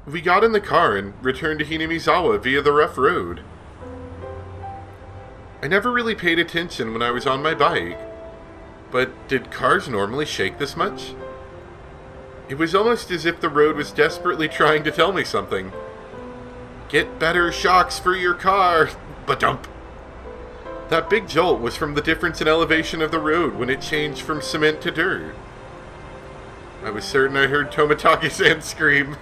We got in the car and returned to Hinamizawa via the rough road. I never really paid attention when I was on my bike, but did cars normally shake this much? It was almost as if the road was desperately trying to tell me something. Get better shocks for your car, ba-dump. That big jolt was from the difference in elevation of the road when it changed from cement to dirt. I was certain I heard Tomitake-san scream.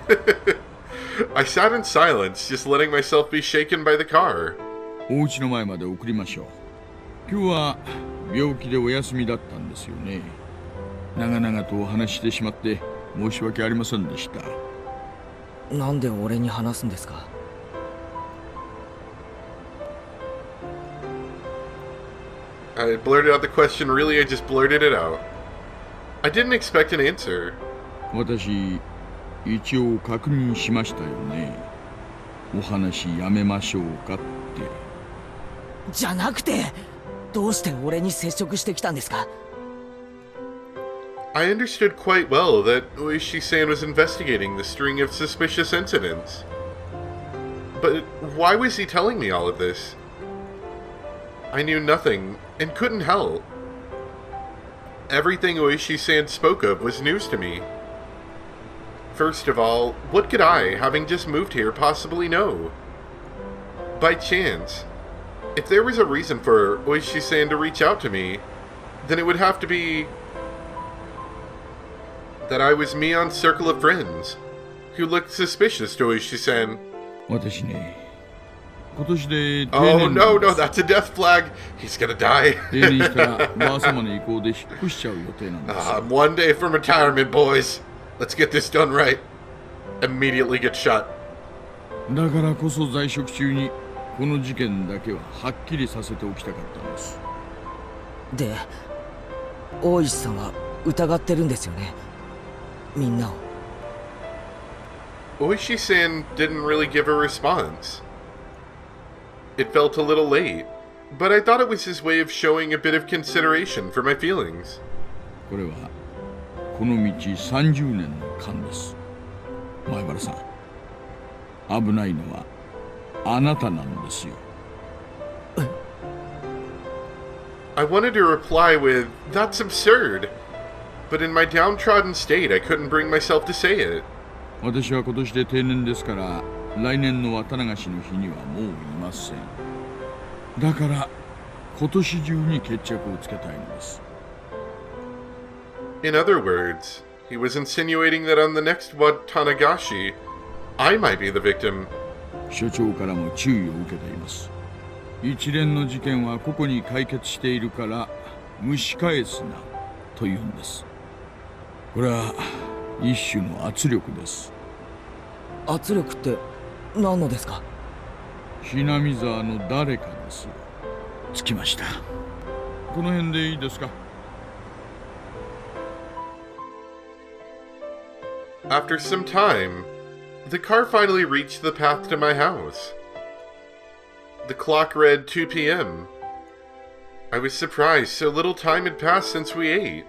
I sat in silence, just letting myself be shaken by the car. お家の前まで送りましょう。今日は病気でお休みだったんですよね。長々とお話ししてしまって申し訳ありませんでした。なんで俺に話すんですか? I blurted out the question. Really, I just blurted it out. I didn't expect an answer. 私、一応確認しましたよね。お話やめましょうかって。じゃなくて、どうして俺に接触してきたんですか? I understood quite well that Oishi-san was investigating the string of suspicious incidents. But why was he telling me all of this? I knew nothing and couldn't help. Everything Oishi-san spoke of was news to me. First of all, what could I, having just moved here, possibly know? By chance, if there was a reason for Oishi-san to reach out to me, then it would have to be that I was Mion's circle of friends, who looked suspicious to Oishi-san. 私ね、今年で定 Oh 年 no, なん no, です。 that's a death flag. He's gonna die. 定年したらばあ様の意向で引っ越しちゃう予定なんです。I'm one day from retirement, boys. Let's get this done right. Immediately get shot. だからこそ在職中にこの事件だけははっきりさせておきたかったんです。で、大石さんは疑ってるんですよね。みんなを。Oishi-san didn't really give a response. It felt a little late, but I thought it was his way of showing a bit of consideration for my feelings. これはこの道30年の勘です。前原さん、危ないのはあなたなんですよ。I wanted to reply with, "That's absurd," but in my downtrodden state, I couldn't bring myself to say it. 私は今年で定年ですから来年の綿流しの日にはもういません。だから今年中に決着をつけたいのです。In other words, he was insinuating that on the next Watanagashi, I might be the victim. 所長からも注意を受けています。一連の事件は個々に解決しているから蒸し返すなというんです。これは一種の圧力です。圧力って何のですか? ひなみ沢の誰かです。着きました。この辺でいいですか? After some time, the car finally reached the path to my house. The clock read 2 p.m. I was surprised so little time had passed since we ate.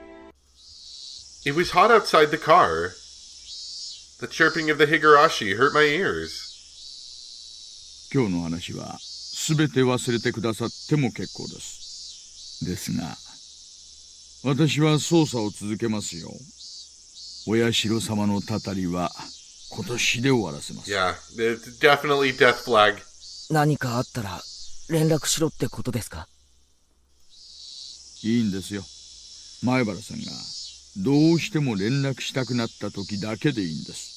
It was hot outside the car. The chirping of the Higurashi hurt my ears. 今日の話はすべて忘れてくださっても結構です。ですが、私は捜査を続けますよ。お社様のたたりは今年で終わらせます。Yeah, it's definitely death flag. 何かあったら連絡しろってことですか? いいんですよ。前原さんがどうしても連絡したくなった時だけでいいんです。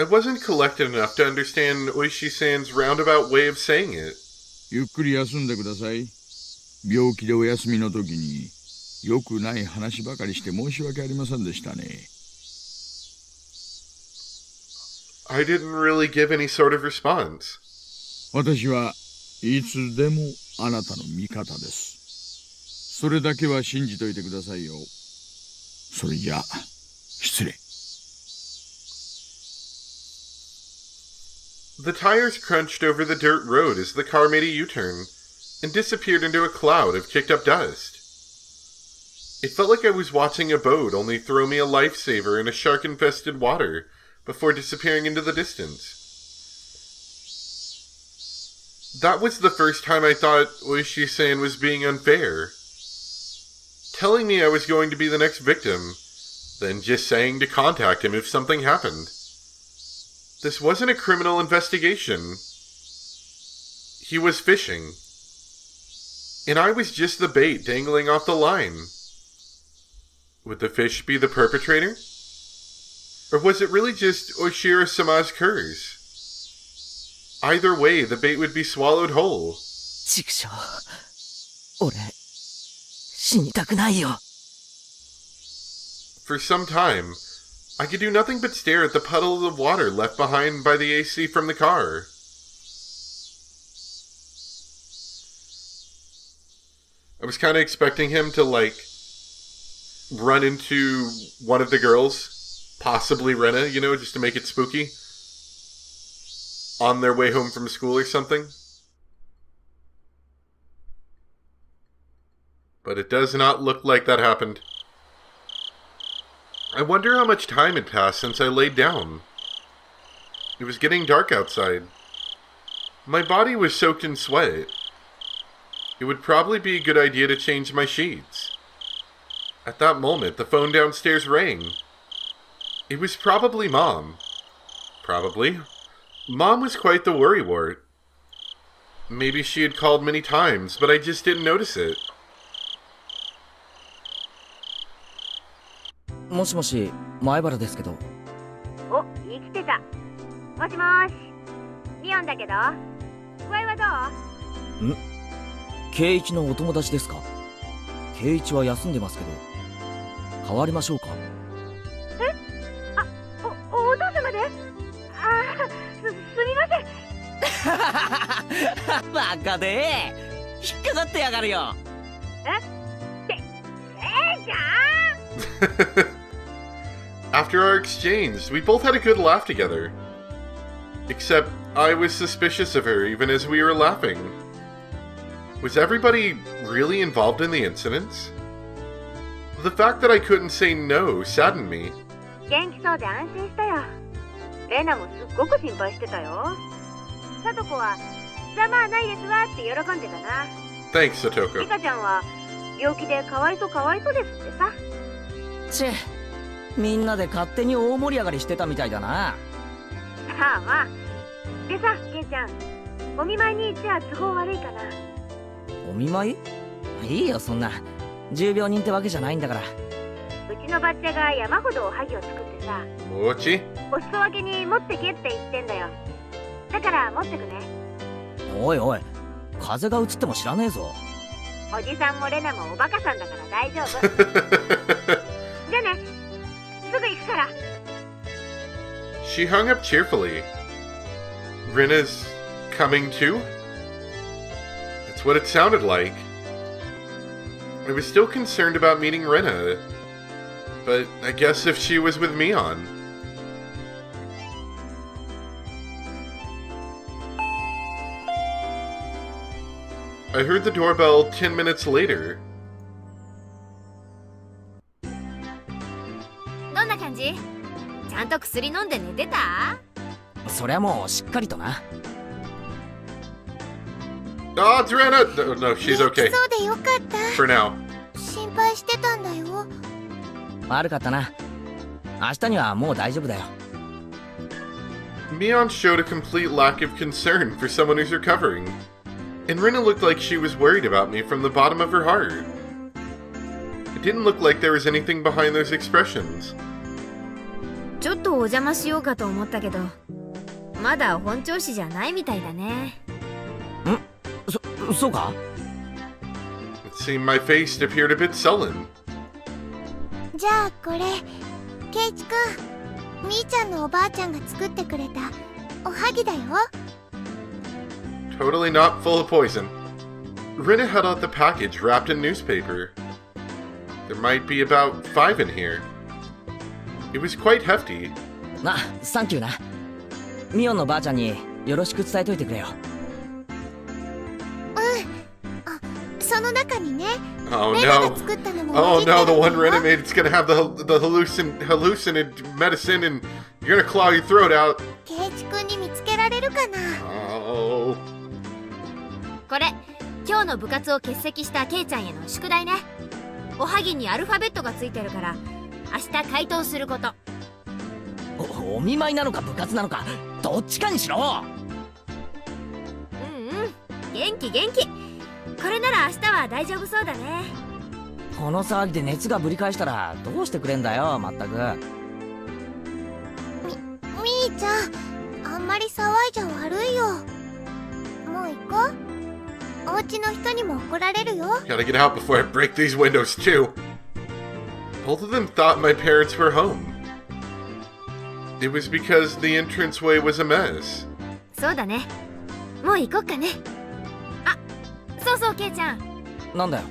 I wasn't collected enough to understand Oishi-san's roundabout way of saying it. ゆっくり休んでください。病気でお休みの時に良くない話ばかりして申し訳ありませんでしたね。I didn't really give any sort of response. 私はいつでもあなたの味方です。それだけは信じといてくださいよ。それじゃあ、失礼。The tires crunched over the dirt road as the car made a U-turn and disappeared into a cloud of kicked-up dust. It felt like I was watching a boat only throw me a lifesaver in a shark-infested water before disappearing into the distance. That was the first time I thought Oishi-san was being unfair. Telling me I was going to be the next victim, then just saying to contact him if something happened. This wasn't a criminal investigation. He was fishing. And I was just the bait dangling off the line. Would the fish be the perpetrator? Or was it really just Oshiro-sama's curse? Either way, the bait would be swallowed whole. ちくしょう。俺、死にたくないよ。 For some time, I could do nothing but stare at the puddles of water left behind by the AC from the car. I was kind of expecting him to, run into one of the girls, possibly Rena, just to make it spooky, on their way home from school or something. But it does not look like that happened. I wonder how much time had passed since I laid down. It was getting dark outside. My body was soaked in sweat. It would probably be a good idea to change my sheets. At that moment, the phone downstairs rang. It was probably Mom. Probably. Mom was quite the worrywart. Maybe she had called many times, but I just didn't notice it. もしもし、前原ですけど。お、生きてた。もしもーし。ミオンだけど。具合はどう？圭一のお友達ですか？圭一は休んでますけど。代わりましょうか？え？あ、お父様で？すみません。バカで引っかかってやがるよ。じゃあ。After our exchange, we both had a good laugh together. Except, I was suspicious of her even as we were laughing. Was everybody really involved in the incidents? The fact that I couldn't say no saddened me. 元気そうで安心したよ。レナもすっごく心配してたよ。サトコはざまあないですわって喜んでたな。Thanks, Satoko. リカちゃんは病気でかわいそうですってさ。チェ、みんなで勝手に大盛り上がりしてたみたいだな。まあまあ。でさ、ケンちゃん、お見舞いに行っては都合悪いかな。お見舞い？いいよそんな。重病人ってわけじゃないんだから。うちのバッチャが山ほどおはぎを作ってさ。もち？お裾分けに持ってけって言ってんだよ。だから持ってくね。おいおい、風が移っても知らねえぞ。おじさんもレナもおバカさんだから大丈夫。じゃあね、すぐ行くから。She hung up cheerfully. Rena's coming too? That's what it sounded like. I was still concerned about meeting Rena, but I guess if she was with Mion. I heard the doorbell 10 minutes later. どんな感じ？ちゃんと薬飲んで寝てた？そりゃもうしっかりとな。Oh, it's Rena! No, she's okay. そうでよかった。For now. 心配してたんだよ。悪かったな。明日にはもう大丈夫だよ。Mion showed a complete lack of concern for someone who's recovering. And Rena looked like she was worried about me from the bottom of her heart. It didn't look like there was anything behind those expressions. ちょっとお邪魔しようかと思ったけど、まだ本調子じゃないみたいだね。そうか？ It seemed my face appeared a bit sullen. じゃあこれ、ケイチくん、みーちゃんのおばあちゃんが作ってくれたおはぎだよ。Totally not full of poison. Rena held out the package wrapped in newspaper. There might be about 5 in here. It was quite hefty. サンキューな。ミオンのばあちゃんによろしく伝えといてくれよ。その中にね、 Oh レナ no. が作ったのも Oh 混じって no, る the んだ one よ。 Rena made, it's gonna have the hallucinate medicine and You're gonna claw your throat out. ケイチ君に見つけられるかな。 Oh. これ今日の部活を欠席したケイちゃんへの宿題ね。おはぎにアルファベットがついてるから明日回答すること。お見舞いなのか部活なのかどっちかにしろ。元気元気。これなら明日は大丈夫そうだね。この騒ぎで熱がぶり返したらどうしてくれんだよまったく。みーちゃん、あんまり騒いじゃ悪いよ。もう行こう。お家の人にも怒られるよ。 Gotta get out before I break these windows too. Both of them thought my parents were home. It was because the entranceway was a mess. そうだね。もう行こっかね。あ、そうそうケイちゃん。なんだよ。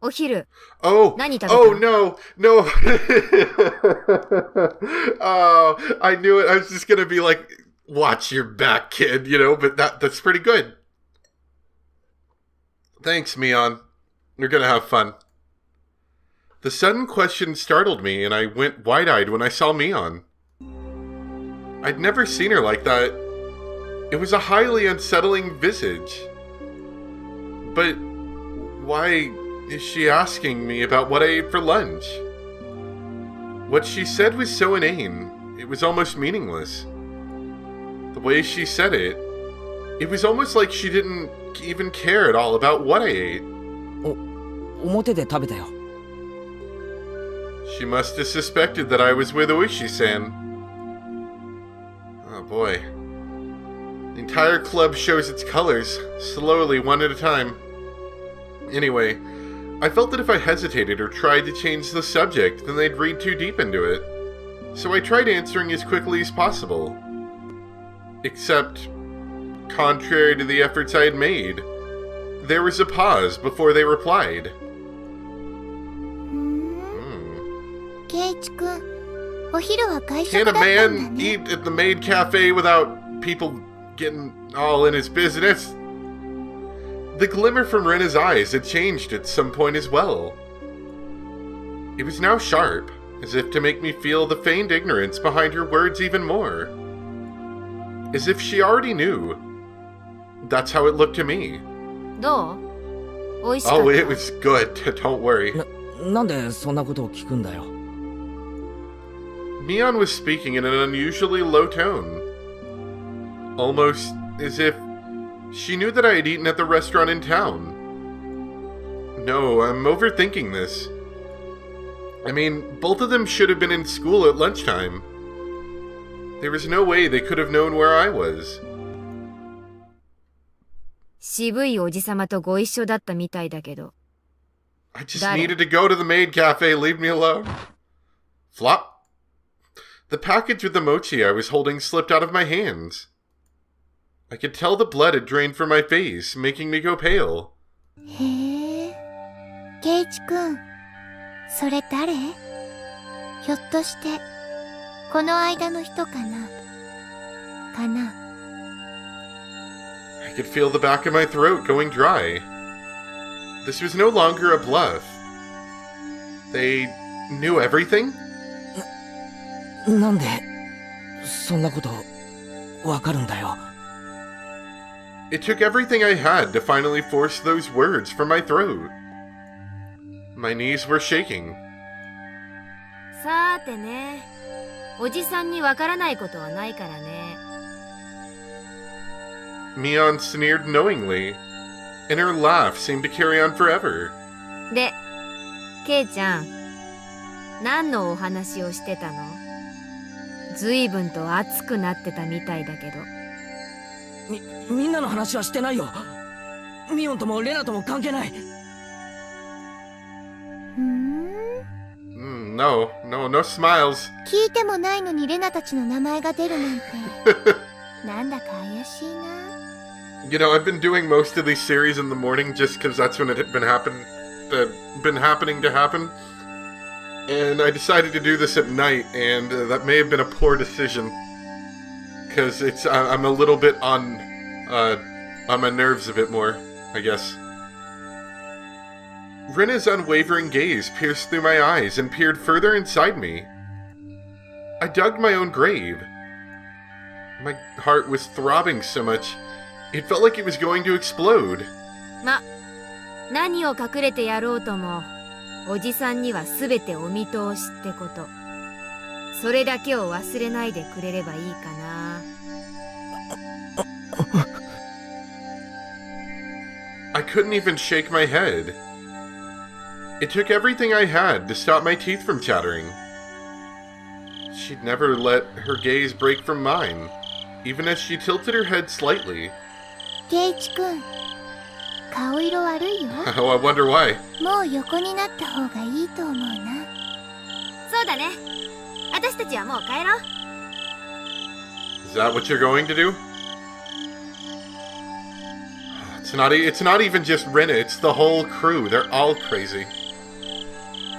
お昼。 Oh, 何食べた？ oh no, no. Oh, I knew it. I was just gonna be like, watch your back, kid, you know, but that's pretty good. Thanks, Mion. You're gonna have fun. The sudden question startled me, and I went wide-eyed when I saw Mion. I'd never seen her like that. It was a highly unsettling visage. But why is she asking me about what I ate for lunch? What she said was so inane, it was almost meaningless. The way she said it, it was almost like she didn't even care at all about what I ate. 表で食べたよ。 She must have suspected that I was with Oishi-san. Oh boy. The entire club shows its colors, slowly, one at a time. Anyway, I felt that if I hesitated or tried to change the subject, then they'd read too deep into it. So I tried answering as quickly as possible. Except, contrary to the efforts I had made, there was a pause before they replied. ケイチ君、お昼は外食 Can だ a ったんだ man ね。 eat at the maid cafe without people getting all in his business? The glimmer from Rena's eyes had changed at some point as well. It was now sharp, as if to make me feel the feigned ignorance behind her words even more. As if she already knew. That's how it looked to me. どう？美味しかった？ Oh, it was good, don't worry. なんでそんなことを聞くんだよ。 Mion was speaking in an unusually low tone. Almost as if she knew that I had eaten at the restaurant in town. No, I'm overthinking this. I mean, both of them should have been in school at lunchtime. There was no way they could have known where I was. 渋いおじさまとご一緒だったみたいだけど。 I just needed to go to the maid cafe, leave me alone. Flop. The package with the mochi I was holding slipped out of my hands. I could tell the blood had drained from my face, making me go pale. へえ、ケイチ君、それ誰？ひょっとして、この間の人かな？かな？ I could feel the back of my throat going dry. This was no longer a bluff. They knew everything? なんでそんなことわかるんだよ。 It took everything I had to finally force those words from my throat. My knees were shaking. さーてね。おじさんにわからないことはないからね。 Mion sneered knowingly, and her laugh seemed to carry on forever. で、ケイちゃん、何のお話をしてたの？ずいぶんと熱くなってたみたいだけど。みんなの話はしてないよ。ミオンともレナとも関係ない。No smiles. 聞いてもないのにレナたちの名前が出るなんて、なんだか怪しいな。You know, I've been doing most of these series in the morning just because that's when it had been happening to happen. And I decided to do this at night, and that may have been a poor decision. Because I'm a little bit on my nerves a bit more, I guess. Rena's unwavering gaze pierced through my eyes and peered further inside me. I dug my own grave. My heart was throbbing so much, it felt like it was going to explode. ま、何を隠れてやろうとも、おじさんには全てお見通しってこと。それだけを忘れないでくれればいいかな。I couldn't even shake my head. It took everything I had to stop my teeth from chattering. She'd never let her gaze break from mine, even as she tilted her head slightly. ケイチ君、顔色悪いよ。Oh, I wonder why. もう横になった方がいいと思うな。そうだね。私たちはもう帰ろう。Is that what you're going to do? It's not even just Rena, it's the whole crew. They're all crazy.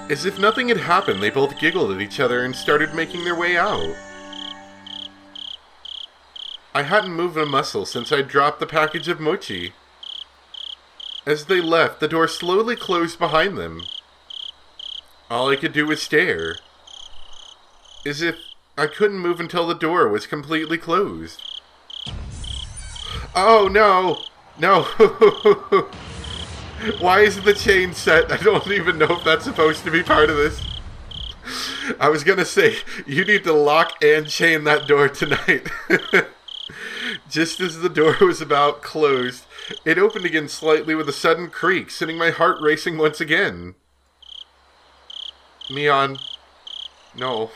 As if nothing had happened, they both giggled at each other and started making their way out. I hadn't moved a muscle since I dropped the package of mochi. As they left, the door slowly closed behind them. All I could do was stare. As if I couldn't move until the door was completely closed. Oh no! No! Why isn't the chain set? I don't even know if that's supposed to be part of this. I was gonna say, you need to lock and chain that door tonight. Just as the door was about closed, it opened again slightly with a sudden creak, sending my heart racing once again. Mion. No.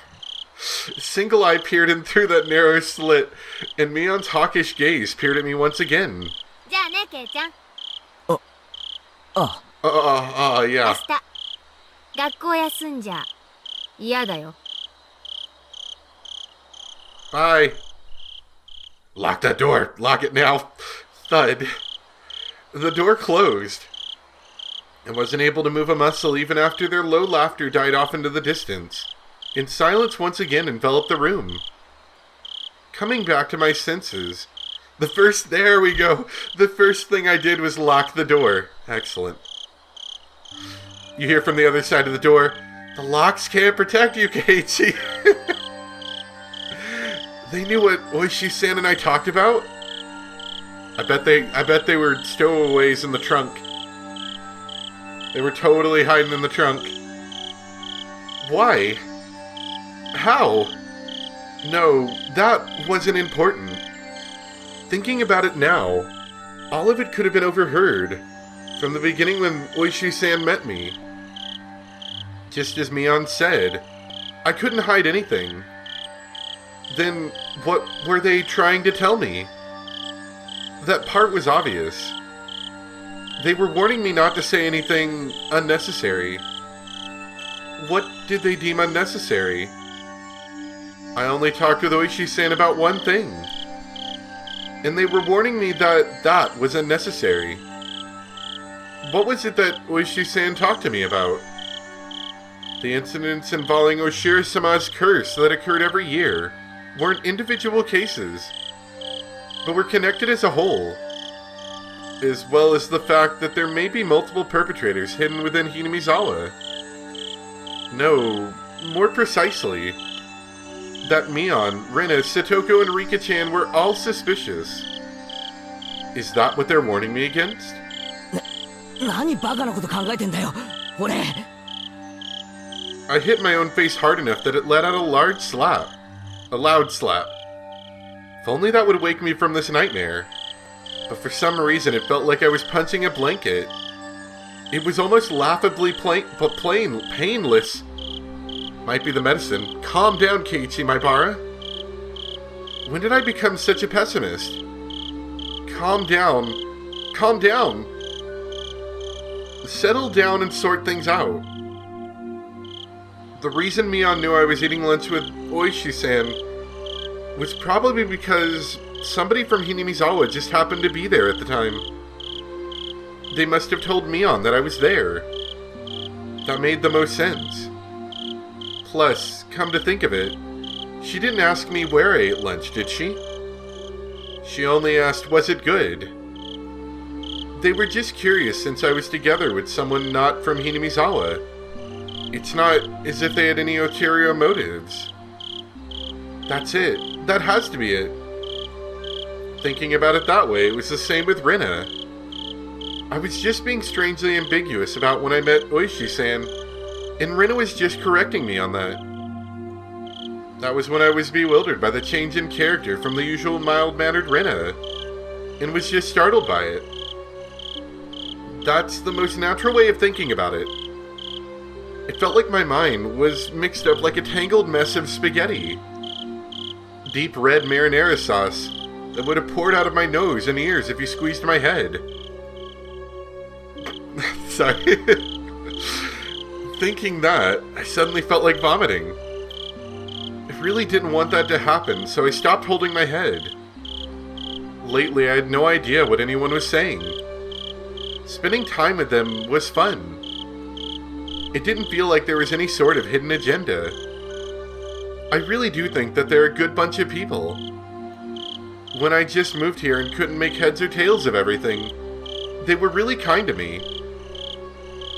Single Eye peered in through that narrow slit, and Mion's hawkish gaze peered at me once again. じゃあね、ケイちゃん。Yeah. 明日、学校休んじゃ嫌だよ。Bye. Lock that door. Lock it now. Thud. The door closed. I wasn't able to move a muscle even after their low laughter died off into the distance, and silence once again enveloped the room. Coming back to my senses, there we go. The first thing I did was lock the door. Excellent. You hear from the other side of the door, the locks can't protect you, Keiichi. They knew what Oishi-san and I talked about? I bet they were stowaways in the trunk. They were totally hiding in the trunk. Why? How? No, that wasn't important. Thinking about it now, all of it could have been overheard from the beginning when Oishi-san met me. Just as Mion said, I couldn't hide anything. Then what were they trying to tell me? That part was obvious. They were warning me not to say anything unnecessary. What did they deem unnecessary? I only talked with Oishi-san about one thing. And they were warning me that that was unnecessary. What was it that Oishi-san talked to me about? The incidents involving Oshiro-sama's curse that occurred every year weren't individual cases, but were connected as a whole, as well as the fact that there may be multiple perpetrators hidden within Hinamizawa. No, more precisely, that Mion, Rena, Satoko, and Rika-chan were all suspicious. Is that what they're warning me against? 何バカなこと考えてんだよ、俺。I hit my own face hard enough that it let out a loud slap. If only that would wake me from this nightmare. But for some reason it felt like I was punching a blanket. It was almost laughably painless. Might be the medicine. Calm down, Keiichi, my bara. When did I become such a pessimist? Calm down. Calm down. Settle down and sort things out. The reason Mion knew I was eating lunch with Oishi-san was probably because somebody from Hinamizawa just happened to be there at the time. They must have told Mion that I was there. That made the most sense. Plus, come to think of it, she didn't ask me where I ate lunch, did she? She only asked, was it good? They were just curious since I was together with someone not from Hinamizawa. It's not as if they had any ulterior motives. That's it. That has to be it. Thinking about it that way, it was the same with Rina. I was just being strangely ambiguous about when I met Oishi-san, and Rina was just correcting me on that. That was when I was bewildered by the change in character from the usual mild-mannered Rina, and was just startled by it. That's the most natural way of thinking about it. It felt like my mind was mixed up like a tangled mess of spaghetti. Deep red marinara sauce that would have poured out of my nose and ears if you squeezed my head. Sorry. Thinking that, I suddenly felt like vomiting. I really didn't want that to happen, so I stopped holding my head. Lately, I had no idea what anyone was saying. Spending time with them was fun. It didn't feel like there was any sort of hidden agenda. I really do think that they're a good bunch of people. When I just moved here and couldn't make heads or tails of everything, they were really kind to me.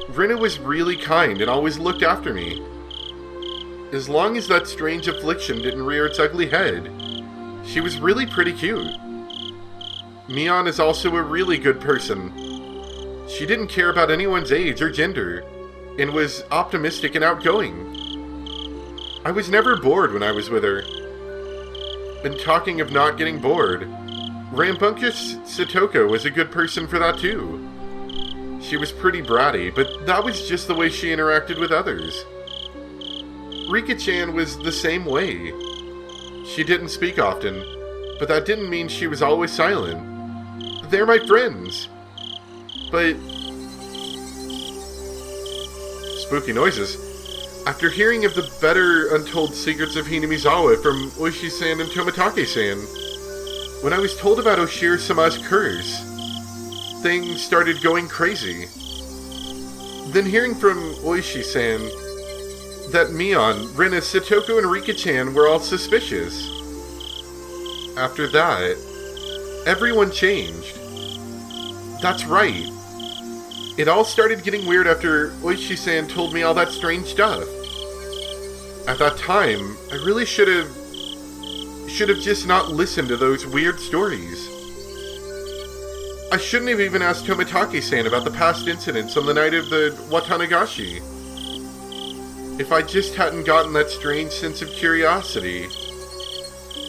Rina was really kind and always looked after me. As long as that strange affliction didn't rear its ugly head, she was really pretty cute. Mion is also a really good person. She didn't care about anyone's age or gender, and was optimistic and outgoing. I was never bored when I was with her. And talking of not getting bored, Rambunctious Satoko was a good person for that too. She was pretty bratty, but that was just the way she interacted with others. Rika-chan was the same way. She didn't speak often, but that didn't mean she was always silent. They're my friends. But... spooky noises. After hearing of the better untold secrets of Hinamizawa from Oishi-san and Tomitake-san, when I was told about Oshiro-sama's curse, things started going crazy. Then hearing from Oishi-san that Mion, Rina, Satoko, and Rika-chan were all suspicious. After that, everyone changed. That's right. It all started getting weird after Oishi-san told me all that strange stuff. At that time, I really should have just not listened to those weird stories. I shouldn't have even asked Tomitake-san about the past incidents on the night of the Watanagashi. If I just hadn't gotten that strange sense of curiosity.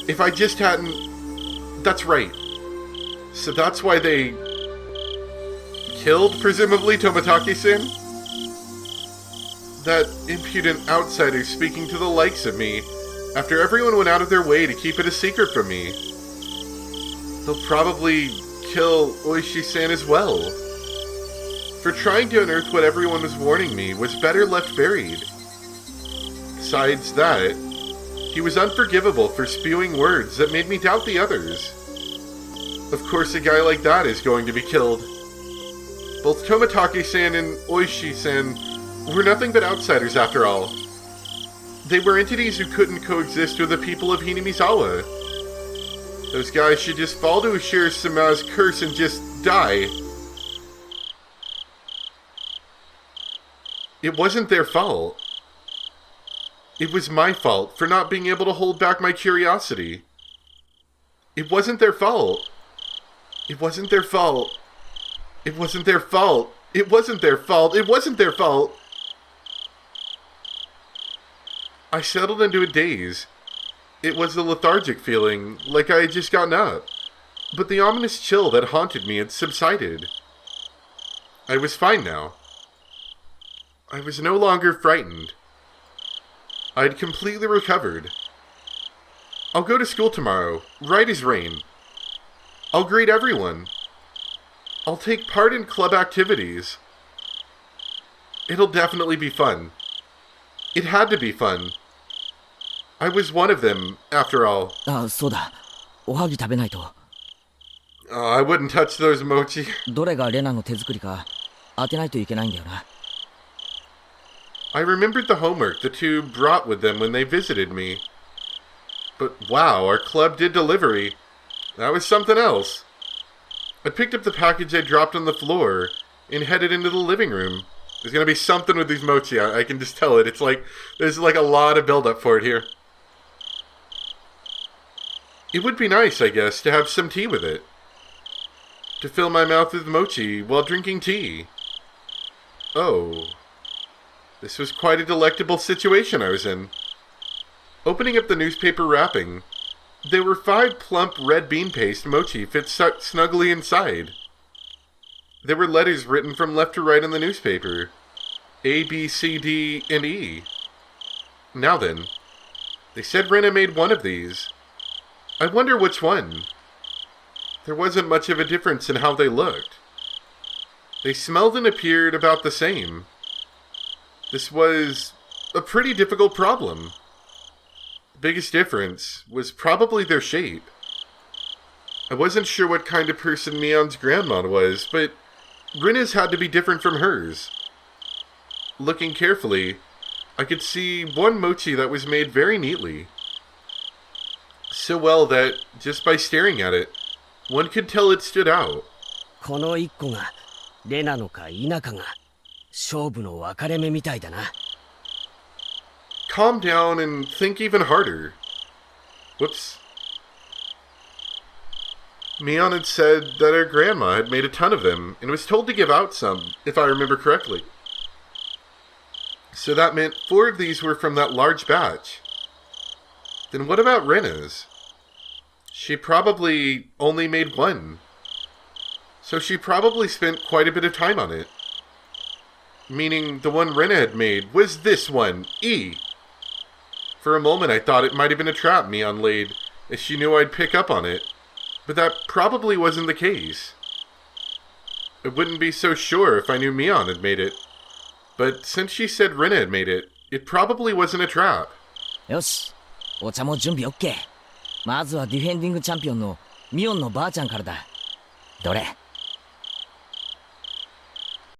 If I just hadn't... That's right. So that's why they... killed, presumably, Tomitake-san? That impudent outsider speaking to the likes of me after everyone went out of their way to keep it a secret from me. They'll probably kill Oishi-san as well. For trying to unearth what everyone was warning me was better left buried. Besides that, he was unforgivable for spewing words that made me doubt the others. Of course, a guy like that is going to be killed. Both Tomitake-san and Oishi-san were nothing but outsiders after all. They were entities who couldn't coexist with the people of Hinamizawa. Those guys should just fall to Oshiro-sama's curse and just die. It wasn't their fault. It was my fault for not being able to hold back my curiosity. It wasn't their fault. It wasn't their fault. It wasn't their fault. It wasn't their fault. It wasn't their fault. I settled into a daze. It was a lethargic feeling, like I had just gotten up. But the ominous chill that haunted me had subsided. I was fine now. I was no longer frightened. I had completely recovered. I'll go to school tomorrow, right as rain. I'll greet everyone. I'll take part in club activities. It'll definitely be fun. It had to be fun. I was one of them, after all. あ、そうだ。おはぎ食べないと。I wouldn't touch those mochi. どれがレナの手作りか当てないといけないんだよな。I remembered the homework the two brought with them when they visited me. But wow, our club did delivery. That was something else. I picked up the package I dropped on the floor and headed into the living room. There's gonna be something with these mochi. I can just tell it. It's like there's like a lot of build-up for it here. It would be nice, I guess, to have some tea with it. To fill my mouth with mochi while drinking tea. Oh. This was quite a delectable situation I was in. Opening up the newspaper wrapping, there were 5 plump red bean paste mochi fit snugly inside. There were letters written from left to right on the newspaper. A, B, C, D, and E. Now then, they said Rena made one of these. I wonder which one. There wasn't much of a difference in how they looked. They smelled and appeared about the same. This was a pretty difficult problem. The biggest difference was probably their shape. I wasn't sure what kind of person Mion's grandma was, but Rena's had to be different from hers. Looking carefully, I could see one mochi that was made very neatly. So well that, just by staring at it, one could tell it stood out. この一個がレナのか否かが勝負の分かれ目みたいだな。Calm down and think even harder. Whoops. Mion had said that her grandma had made a ton of them and was told to give out some, if I remember correctly. So that meant 4 of these were from that large batch. Then what about Rena's? She probably only made 1. So she probably spent quite a bit of time on it. Meaning the one Rena had made was this one, E. For a moment I thought it might have been a trap Mion laid, as she knew I'd pick up on it. But that probably wasn't the case. I wouldn't be so sure if I knew Mion had made it. But since she said Rena had made it, it probably wasn't a trap. よし、お茶も準備 OK。まずはディフェンディングチャンピオンのミオンのばあちゃんからだ。どれ